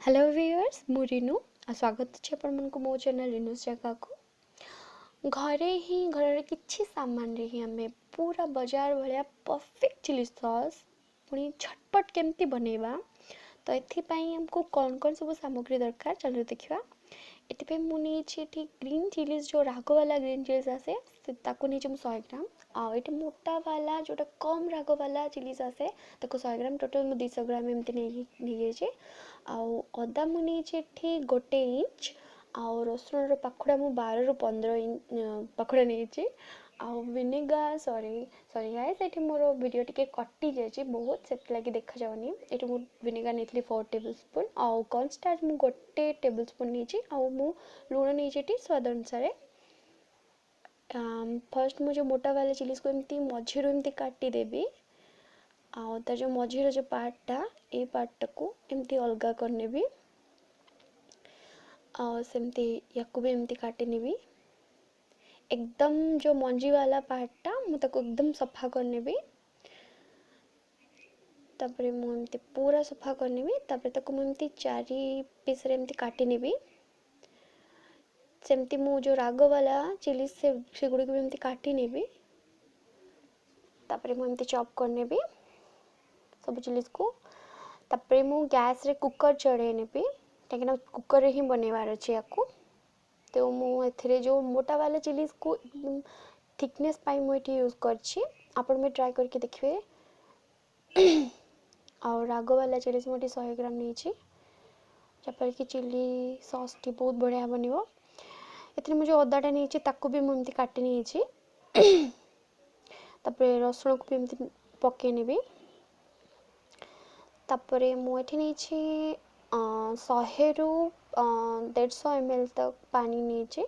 Hello viewers मु रिनु स्वागत अच्छे अपन मन को मो चैनल रिनुस जगह को घरे ही घर किछि सामान रे ही हमें पूरा बाजार भलिया परफेक्ट चिली सॉस पुनी झटपट केमती बनेबा तो एथि पई हमको कौन कौन सब सामग्री दरकार चलो देखिबा। एथि पे मु नै छी ठीक ग्रीन चिलीज जो राग वाला ग्रीन चिलीज आसे ताको नै छी 100 ग्राम आ एठी मोटा वाला जोटा कम राग वाला चिलीज आसे ताको 100 ग्राम टोटल मु 200 ग्राम एमती नै छी आउ अदा मु नै छी ठीक 1 इंच आउ रसुण रो पाखुडा मु 12 ରୁ 15 इंच पाखुडा नै छी आउ विनेगर सॉरी गाइस एठी मोर वीडियो टिके कटि जाय छी बहुत सेत लागि देखा जावनी। एठी मु विनेगर नेथली 4 टेबलस्पून आउ कॉर्न स्टार्च मु 1 टेबलस्पून नै छी आउ मु लूण नै छी स्वाद अनुसार। फर्स्ट मु जो मोटा वाला चिलीज को एमती मझिरो एमती काटी देबी आउ त जो मझिरो जो पार्टटा ए पार्टटा को एमती अलगा करने भी और सेमती याकू भी एमती काटी नेबी एकदम जो मंजी वाला पार्टटा मु ताको एकदम सफा करने भी तापरे मु एमती पूरा सफा करने भी तापरे ताको मु एमती 4 पीस रे एमती काटी नेबी सेमती मु जो राग वाला चिली से गुडी को एमती काटी नेबी तापरे मु एमती चॉप करने भी सब चिलीज को तापरे मु गैस रे कुकर चढ़े नेबी ताकि कुकर रे ही बनेवार अछि याकू तो मु एथरे जो मोटा वाला चिलीज को थिकनेस पाई मु एठी यूज करछि आपण में ट्राई करके देखिबे। और राग वाला चिलीज मोटी 100 ग्राम नै छी जपर कि चिली सॉस टी बहुत बढ़िया बनिवो। एथरे मु जो अदाटा नै छी ताको भी मु एमती काटी नै छी तापरे रसुण को भी एमती पके नेबी तापरे मु एठी नै छी 100 ରୁ 150 ml तक पानी नै छी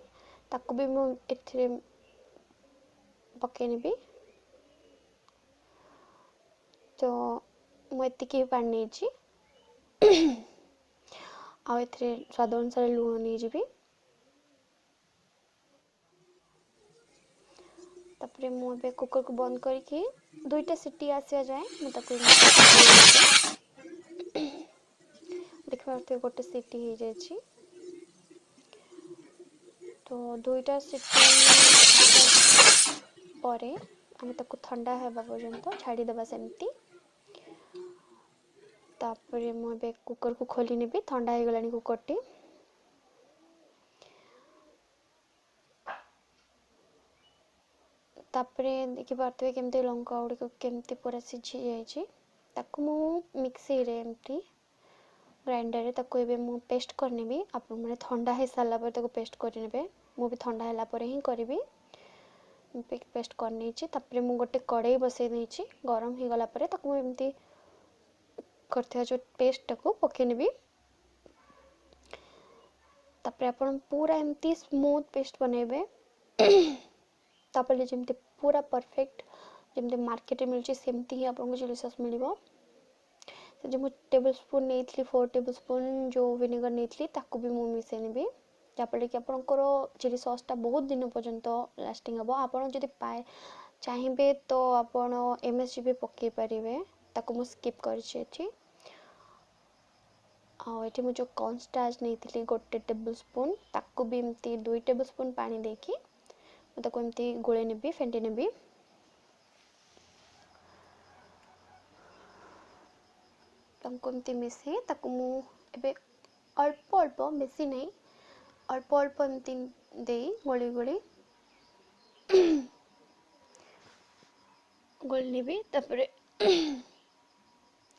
ताको भी मु एथरे पके नेबी तो मु एतिकी पानी नै छी आ एथरे स्वाद अनुसार लूण नै जीबी तापरे मु बे कुकर को बंद करके दुईटा सीटी आसिया जाए मु ताको देखबा तो गोटे सीटी हो जाय छी तो दुईटा सीटी परे हम ताको ठंडा हेबा पर्यंत छाड़ी देबा सेमती तापरे मु बे कुकर को खोली नेबी ठंडा हे गलानी कुकर टी तापरे देखि पारतबे केमते लंका उडी को केमते पूरा सिझी जाय छी ताको मु मिक्सी रे एमती ग्राइंडर रे ताको एबे मु पेस्ट करने भी आप माने ठंडा हे साला पर ताको पेस्ट कर नेबे मु भी ठंडा हैला पर ही करबी पेस्ट करने छी तापरे मु गोटे कढ़ाई बसै नै छी गरम हे गला पर ताको एमती करथिया जो पेस्ट टाको पके नेबी तापरे आपण पूरा एमती स्मूथ पेस्ट बनेबे तापरे जेमती पूरा परफेक्ट जेमती मार्केट में मिलची सेमती ही आपन को चिली सॉस मिलिबो। जो मु टेबलस्पून नेथली 4 टेबलस्पून जो विनेगर नेथली ताको भी मु मिसे नेबी जापले कि आपन को चिली सॉस टा बहुत दिन पर्यंत लास्टिंग हबो। आपन जदी पाए चाहिबे तो आपन एमएसजी भी पके परिबे ताको मु स्किप करछि एठी आ एठी मु जो कॉर्न स्टार्च नेथली 1 टेबलस्पून ताको भी एमती 2 टेबलस्पून पानी देकी मु ताको एमती गोळे नेबी फेंटी नेबी तमकोमती मिसे ताको मु एबे अल्प अल्प बेसी नहीं अल्प अल्प एमती दे गोली गोली गोली नेबी तापरे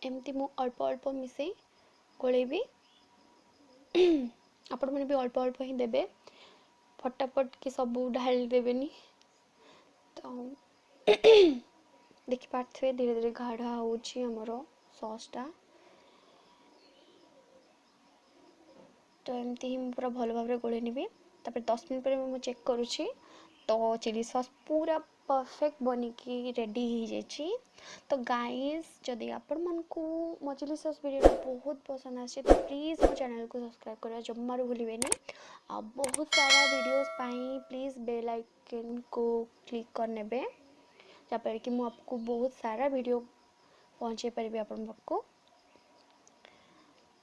एमती मु अल्प अल्प मिसे गोलेबी आपण माने भी अल्प अल्प ही देबे फटाफट की सब ढाल देबेनी तो देखि पाथवे धीरे धीरे गाढ़ा होची हमरो सॉस टा तो एमती ही पूरा भल भाव गोले नेबी तापर 10 मिनिट पर मु चेक करूची तो चिली सॉस पूरा परफेक्ट बनी की रेडी हो जायछि। तो गाइस जदि आपण मन को मो चिली सॉस वीडियो बहुत पसंद आछे तो प्लीज मो चैनल को सब्सक्राइब करा जम्मारू भूलिबेनी आ बहुत सारा वीडियोस पाई प्लीज बेल आइकन को क्लिक कर नेबे जापर कि मु आपको बहुत सारा वीडियो पहुंचे परिबे आपण को।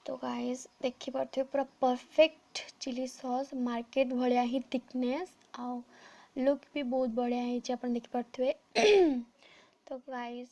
तो गाइस देखि पारथिबे पूरा परफेक्ट चिली सॉस मार्केट भलिया ही थिकनेस आ लुक भी बहुत बढ़िया है अपन देखि पारथिबे। तो गाइस